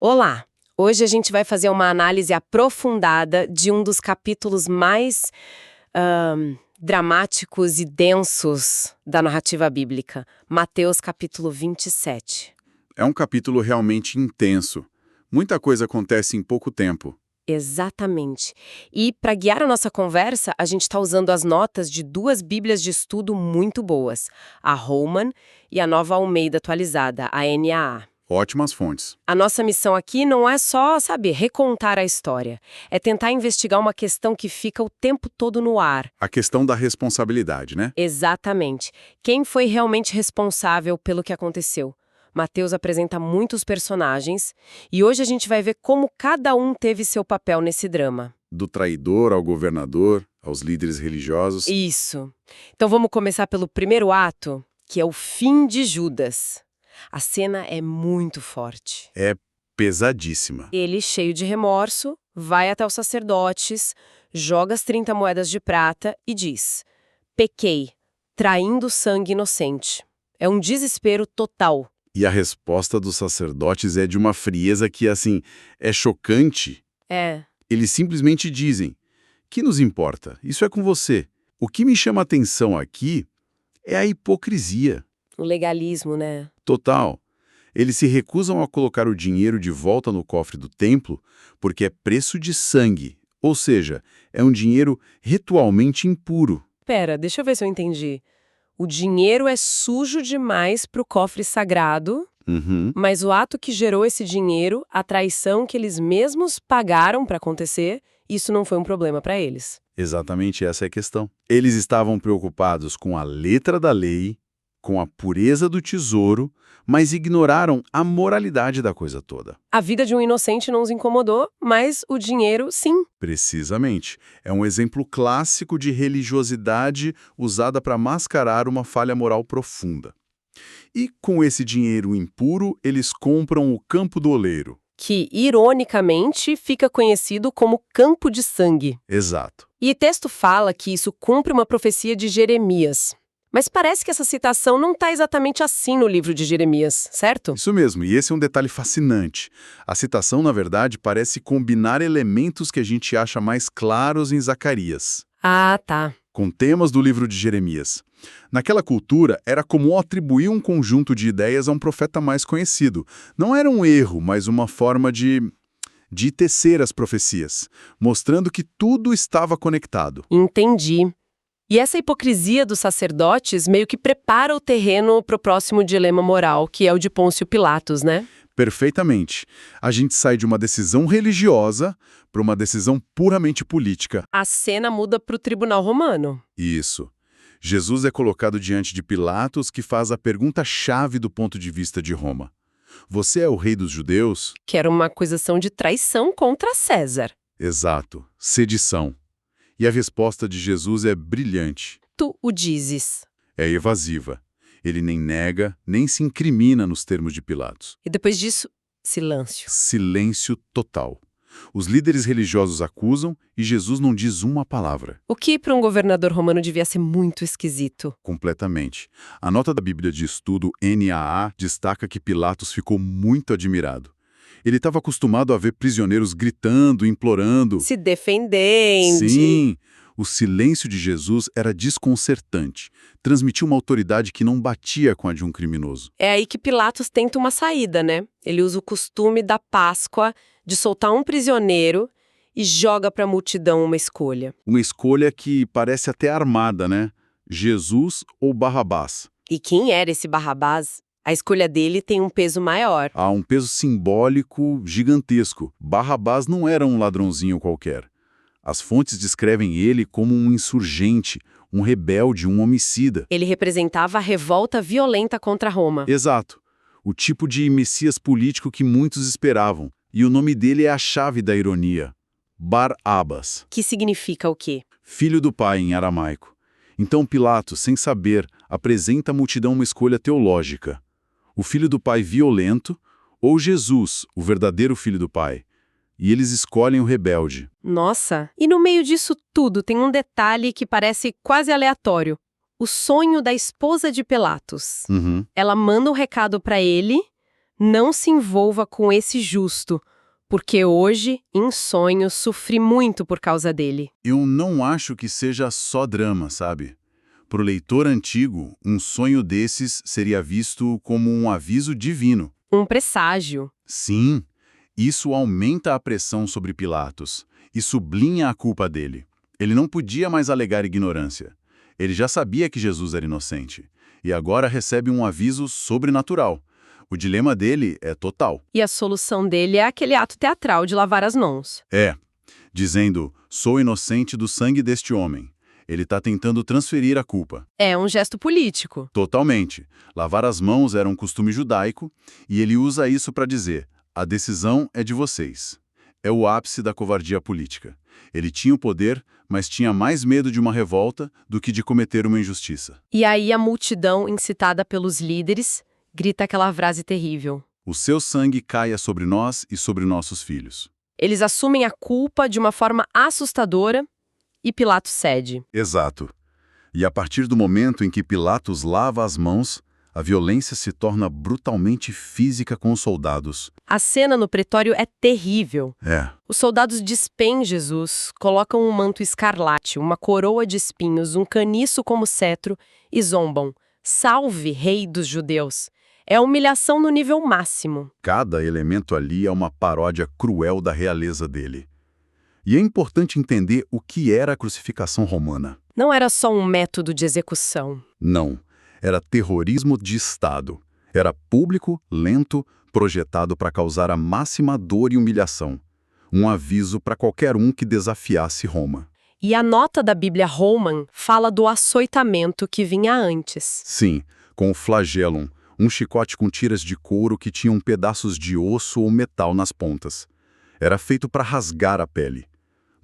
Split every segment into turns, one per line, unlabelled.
Olá! Hoje a gente vai fazer uma análise aprofundada de um dos capítulos mais dramáticos e densos da narrativa bíblica, Mateus capítulo 27.
É um capítulo realmente intenso. Muita coisa acontece em pouco tempo.
Exatamente. E para guiar a nossa conversa, a gente está usando as notas de duas bíblias de estudo muito boas, a Holman e a Nova Almeida Atualizada, a NAA.
Ótimas fontes.
A nossa missão aqui não é só, recontar a história. É tentar investigar uma questão que fica o tempo todo no ar.
A questão da responsabilidade, né?
Exatamente. Quem foi realmente responsável pelo que aconteceu? Mateus apresenta muitos personagens e hoje a gente vai ver como cada um teve seu papel nesse drama.
Do traidor ao governador, aos líderes religiosos.
Isso. Então vamos começar pelo primeiro ato, que é o fim de Judas. A cena é muito forte.
É pesadíssima.
Ele, cheio de remorso, vai até os sacerdotes, joga as 30 moedas de prata e diz: pequei, traindo sangue inocente. É um desespero total.
E a resposta dos sacerdotes é de uma frieza que, assim, é chocante.
É.
Eles simplesmente dizem: que nos importa? Isso é com você. O que me chama a atenção aqui é a hipocrisia.
O legalismo, né?
Total. Eles se recusam a colocar o dinheiro de volta no cofre do templo porque é preço de sangue, ou seja, é um dinheiro ritualmente impuro.
Pera, deixa eu ver se eu entendi. O dinheiro é sujo demais pro cofre sagrado, mas o ato que gerou esse dinheiro, a traição que eles mesmos pagaram para acontecer, isso não foi um problema para eles.
Exatamente essa é a questão. Eles estavam preocupados com a letra da lei, com a pureza do tesouro, mas ignoraram a moralidade da coisa toda.
A vida de um inocente não os incomodou, mas o dinheiro, sim.
Precisamente. É um exemplo clássico de religiosidade usada para mascarar uma falha moral profunda. E com esse dinheiro impuro, eles compram o campo do oleiro.
Que, ironicamente, fica conhecido como campo de sangue.
Exato.
E o texto fala que isso cumpre uma profecia de Jeremias. Mas parece que essa citação não está exatamente assim no livro de Jeremias, certo?
Isso mesmo, e esse é um detalhe fascinante. A citação, na verdade, parece combinar elementos que a gente acha mais claros em Zacarias,
Ah, tá.
com temas do livro de Jeremias. Naquela cultura, era comum atribuir um conjunto de ideias a um profeta mais conhecido. Não era um erro, mas uma forma de tecer as profecias, mostrando que tudo estava conectado.
Entendi. E essa hipocrisia dos sacerdotes meio que prepara o terreno para o próximo dilema moral, que é o de Pôncio Pilatos, né?
Perfeitamente. A gente sai de uma decisão religiosa para uma decisão puramente política.
A cena muda para o tribunal romano.
Isso. Jesus é colocado diante de Pilatos, que faz a pergunta-chave do ponto de vista de Roma. Você é o rei dos judeus?
Que era uma acusação de traição contra César.
Exato. Sedição. E a resposta de Jesus é brilhante.
Tu o dizes.
É evasiva. Ele nem nega, nem se incrimina nos termos de Pilatos.
E depois disso, silêncio.
Silêncio total. Os líderes religiosos acusam e Jesus não diz uma palavra.
O que para um governador romano devia ser muito esquisito.
Completamente. A nota da Bíblia de Estudo NAA destaca que Pilatos ficou muito admirado. Ele estava acostumado a ver prisioneiros gritando, implorando.
Se defendendo.
Sim, o silêncio de Jesus era desconcertante. Transmitia uma autoridade que não batia com a de um criminoso.
É aí que Pilatos tenta uma saída, né? Ele usa o costume da Páscoa de soltar um prisioneiro e joga para a multidão uma escolha.
Uma escolha que parece até armada, né? Jesus ou Barrabás?
E quem era esse Barrabás? A escolha dele tem um peso maior.
Há um peso simbólico gigantesco. Barrabás não era um ladrãozinho qualquer. As fontes descrevem ele como um insurgente, um rebelde, um homicida.
Ele representava a revolta violenta contra Roma.
Exato. O tipo de messias político que muitos esperavam. E o nome dele é a chave da ironia. Bar-Abas.
Que significa o quê?
Filho do pai em aramaico. Então Pilatos, sem saber, apresenta à multidão uma escolha teológica. O filho do pai violento ou Jesus, o verdadeiro filho do pai. E eles escolhem o rebelde.
Nossa, e no meio disso tudo tem um detalhe que parece quase aleatório. O sonho da esposa de Pilatos. Ela manda um recado para ele, não se envolva com esse justo, porque hoje, em sonho, sofri muito por causa dele.
Eu não acho que seja só drama, sabe? Para o leitor antigo, um sonho desses seria visto como um aviso divino.
Um presságio.
Sim, isso aumenta a pressão sobre Pilatos e sublinha a culpa dele. Ele não podia mais alegar ignorância. Ele já sabia que Jesus era inocente e agora recebe um aviso sobrenatural. O dilema dele é total.
E a solução dele é aquele ato teatral de lavar as mãos.
Dizendo, sou inocente do sangue deste homem. Ele está tentando transferir a culpa.
É um gesto político.
Totalmente. Lavar as mãos era um costume judaico e ele usa isso para dizer, a decisão é de vocês. É o ápice da covardia política. Ele tinha o poder, mas tinha mais medo de uma revolta do que de cometer uma injustiça.
E aí a multidão, incitada pelos líderes, grita aquela frase terrível.
O seu sangue caia sobre nós e sobre nossos filhos.
Eles assumem a culpa de uma forma assustadora e Pilatos cede.
Exato. E a partir do momento em que Pilatos lava as mãos, a violência se torna brutalmente física com os soldados.
A cena no pretório é terrível.
É.
Os soldados despem Jesus, colocam um manto escarlate, uma coroa de espinhos, um caniço como cetro e zombam. Salve, rei dos judeus! É a humilhação no nível máximo.
Cada elemento ali é uma paródia cruel da realeza dele. E é importante entender o que era a crucificação romana.
Não era só um método de execução.
Não. Era terrorismo de Estado. Era público, lento, projetado para causar a máxima dor e humilhação. Um aviso para qualquer um que desafiasse Roma.
E a nota da Bíblia Roman fala do açoitamento que vinha antes.
Sim, com o flagellum, um chicote com tiras de couro que tinham pedaços de osso ou metal nas pontas. Era feito para rasgar a pele.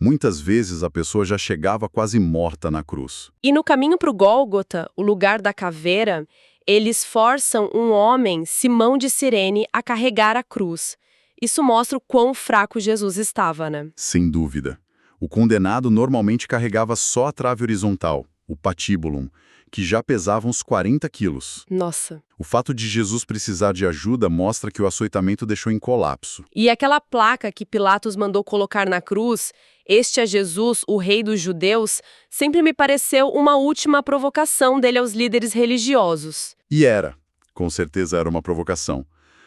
Muitas vezes a pessoa já chegava quase morta na cruz.
E no caminho para o Gólgota, o lugar da caveira, eles forçam um homem, Simão de Cirene, a carregar a cruz. Isso mostra o quão fraco Jesus estava, né?
Sem dúvida. O condenado normalmente carregava só a trave horizontal, o patíbulum, que já pesava uns 40 quilos.
Nossa.
O fato de Jesus precisar de ajuda mostra que o açoitamento deixou em colapso.
E aquela placa que Pilatos mandou colocar na cruz, este é Jesus, o rei dos judeus, sempre me pareceu uma última provocação dele aos líderes religiosos.
E era. Com certeza era uma provocação.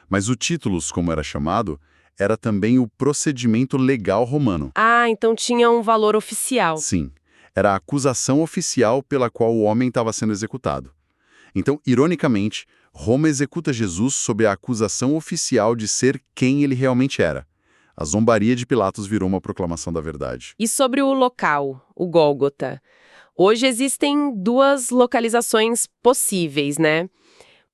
Mas o títulos, como era chamado, era também o procedimento legal romano.
Ah, então tinha um valor oficial.
Sim. Era a acusação oficial pela qual o homem estava sendo executado. Então, ironicamente, Roma executa Jesus sob a acusação oficial de ser quem ele realmente era. A zombaria de Pilatos virou uma proclamação da verdade.
E sobre o local, o Gólgota? Hoje existem duas localizações possíveis, né?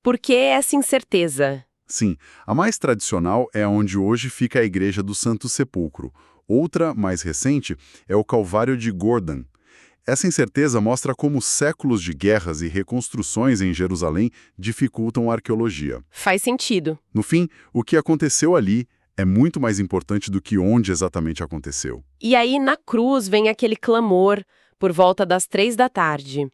Por que essa incerteza?
Sim, a mais tradicional é onde hoje fica a Igreja do Santo Sepulcro. Outra, mais recente, é o Calvário de Gordon. Essa incerteza mostra como séculos de guerras e reconstruções em Jerusalém dificultam a arqueologia.
Faz sentido.
No fim, o que aconteceu ali é muito mais importante do que onde exatamente aconteceu.
E aí, na cruz, vem aquele clamor, por volta das 3 da tarde.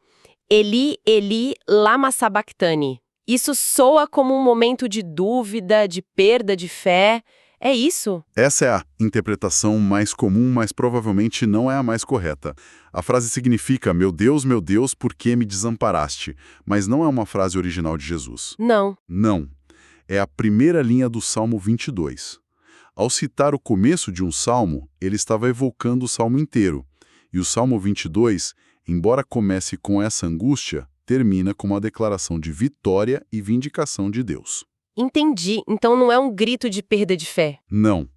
Eli, Eli, lama sabachthani. Isso soa como um momento de dúvida, de perda de fé. É isso?
Essa é a interpretação mais comum, mas provavelmente não é a mais correta. A frase significa, meu Deus, por que me desamparaste? Mas não é uma frase original de Jesus.
Não.
Não. É a primeira linha do Salmo 22. Ao citar o começo de um salmo, ele estava evocando o salmo inteiro. E o Salmo 22, embora comece com essa angústia, termina com uma declaração de vitória e vindicação de Deus.
Entendi. Então não é um grito de perda de fé.
Não.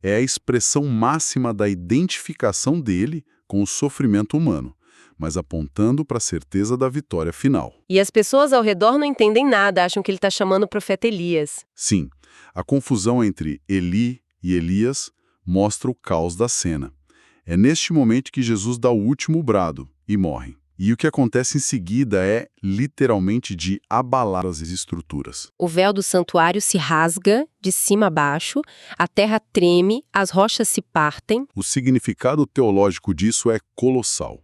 É a expressão máxima da identificação dele com o sofrimento humano, mas apontando para a certeza da vitória final.
E as pessoas ao redor não entendem nada, acham que ele está chamando o profeta Elias.
Sim, a confusão entre Eli e Elias mostra o caos da cena. É neste momento que Jesus dá o último brado e morre. E o que acontece em seguida é, literalmente, de abalar as estruturas.
O véu do santuário se rasga de cima a baixo, a terra treme, as rochas se partem.
O significado teológico disso é colossal.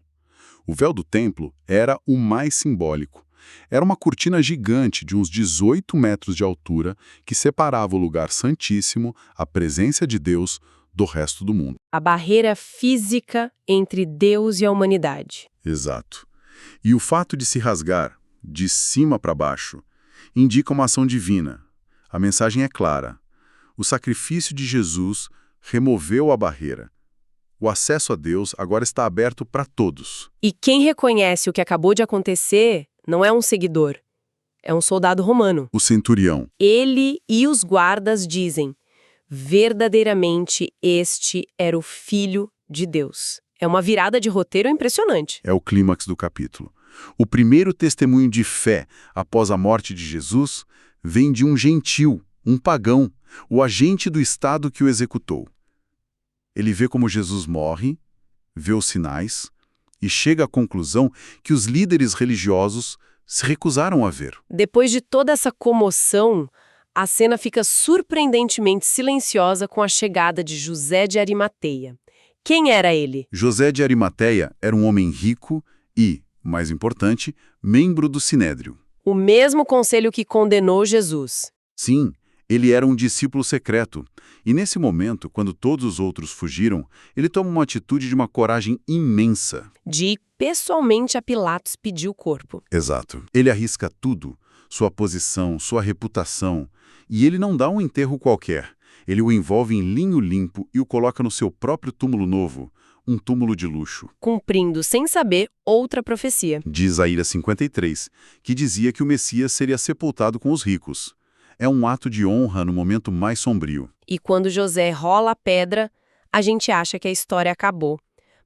O véu do templo era o mais simbólico, Era uma cortina gigante de uns 18 metros de altura que separava o lugar santíssimo, a presença de Deus, do resto do mundo.
A barreira física entre Deus e a humanidade.
Exato. E o fato de se rasgar, de cima para baixo, indica uma ação divina. A mensagem é clara. O sacrifício de Jesus removeu a barreira. O acesso a Deus agora está aberto para todos.
E quem reconhece o que acabou de acontecer não é um seguidor, é um soldado romano.
O centurião.
Ele e os guardas dizem: verdadeiramente este era o Filho de Deus. É uma virada de roteiro impressionante.
É o clímax do capítulo. O primeiro testemunho de fé após a morte de Jesus vem de um gentil, um pagão, o agente do Estado que o executou. Ele vê como Jesus morre, vê os sinais e chega à conclusão que os líderes religiosos se recusaram a ver.
Depois de toda essa comoção, a cena fica surpreendentemente silenciosa com a chegada de José de Arimateia. Quem era ele?
José de Arimateia era um homem rico e, mais importante, membro do Sinédrio.
O mesmo conselho que condenou Jesus.
Sim, ele era um discípulo secreto. E nesse momento, quando todos os outros fugiram, ele toma uma atitude de uma coragem imensa.
De ir pessoalmente a Pilatos pedir o corpo.
Exato. Ele arrisca tudo, sua posição, sua reputação. E ele não dá um enterro qualquer. Ele o envolve em linho limpo e o coloca no seu próprio túmulo novo, um túmulo de luxo.
Cumprindo, sem saber, outra profecia.
De Isaías 53, que dizia que o Messias seria sepultado com os ricos. É um ato de honra no momento mais sombrio.
E quando José rola a pedra, a gente acha que a história acabou.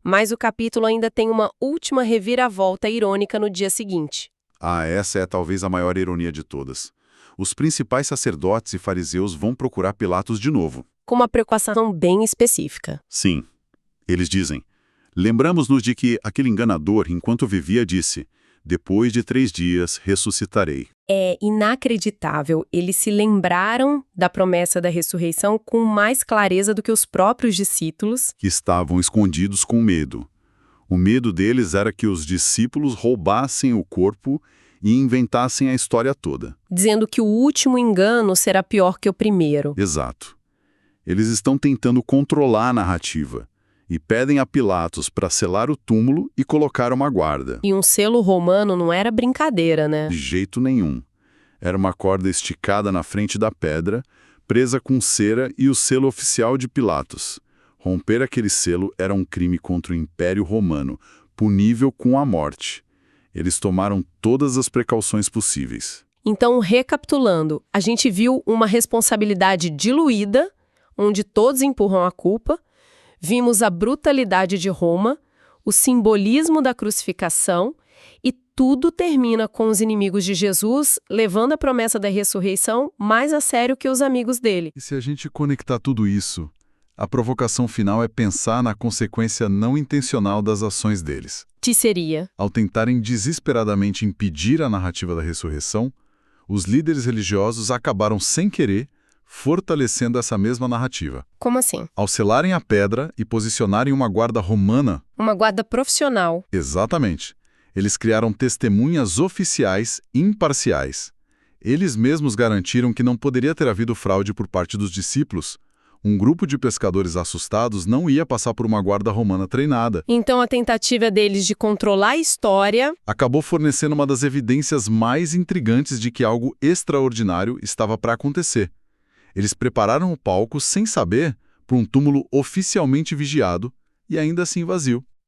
Mas o capítulo ainda tem uma última reviravolta irônica no dia seguinte.
Ah, essa é talvez a maior ironia de todas. Os principais sacerdotes e fariseus vão procurar Pilatos de novo.
Com uma preocupação bem específica.
Sim. Eles dizem: lembramos-nos de que aquele enganador, enquanto vivia, disse: depois de 3 dias ressuscitarei.
É inacreditável. Eles se lembraram da promessa da ressurreição com mais clareza do que os próprios discípulos.
Que estavam escondidos com medo. O medo deles era que os discípulos roubassem o corpo e inventassem a história toda.
Dizendo que o último engano será pior que o primeiro.
Exato. Eles estão tentando controlar a narrativa e pedem a Pilatos para selar o túmulo e colocar uma guarda.
E um selo romano não era brincadeira, né?
De jeito nenhum. Era uma corda esticada na frente da pedra, presa com cera e o selo oficial de Pilatos. Romper aquele selo era um crime contra o Império Romano, punível com a morte. Eles tomaram todas as precauções possíveis.
Então, recapitulando, a gente viu uma responsabilidade diluída, onde todos empurram a culpa. Vimos a brutalidade de Roma, o simbolismo da crucificação e tudo termina com os inimigos de Jesus levando a promessa da ressurreição mais a sério que os amigos dele.
E se a gente conectar tudo isso, a provocação final é pensar na consequência não intencional das ações deles.
Que seria?
Ao tentarem desesperadamente impedir a narrativa da ressurreição, os líderes religiosos acabaram sem querer fortalecendo essa mesma narrativa.
Como assim?
Ao selarem a pedra e posicionarem uma guarda romana...
Uma guarda profissional.
Exatamente. Eles criaram testemunhas oficiais imparciais. Eles mesmos garantiram que não poderia ter havido fraude por parte dos discípulos. Um grupo de pescadores assustados não ia passar por uma guarda romana treinada.
Então a tentativa deles de controlar a história...
acabou fornecendo uma das evidências mais intrigantes de que algo extraordinário estava para acontecer. Eles prepararam o palco sem saber para um túmulo oficialmente vigiado e ainda assim vazio.